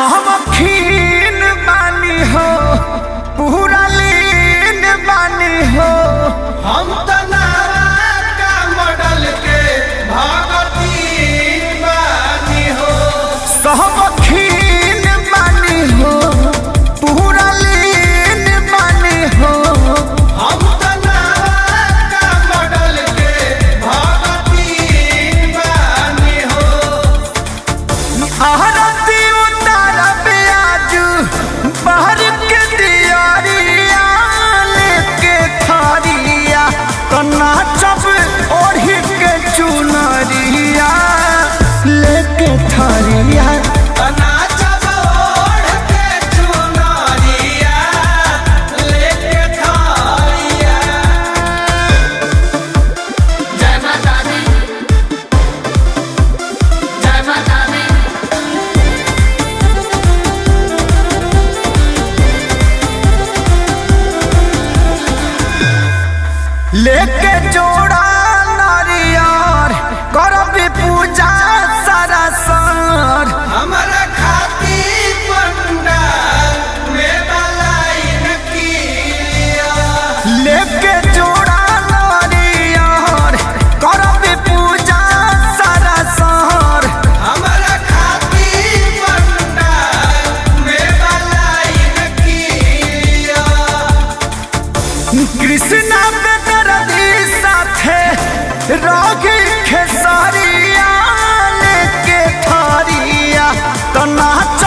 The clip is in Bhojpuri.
सहमखीन बानी हो पूरा लीन बानी हो हम का मॉडल के भगतीन बानी हो। सहमखीन बानी हो पूरा लीन बानी हो हम का मॉडल के भगतीन बानी हो। आरती उतार ब्याजू बाहर के दियारिया लेके थारिया कन्ना चप ओढ़ी के चुनरिया लेके थारिया लेके जोड़ा नारियर करब पूजा सारा सर हमारा खाती पंडाल में लाइन किया। लेके जोड़ा नारियर करब पूजा सारा सर हमारा खाती पंडाल में लाइन किया। कृष्णा रागी खेसारिया लेके थारिया तो नाच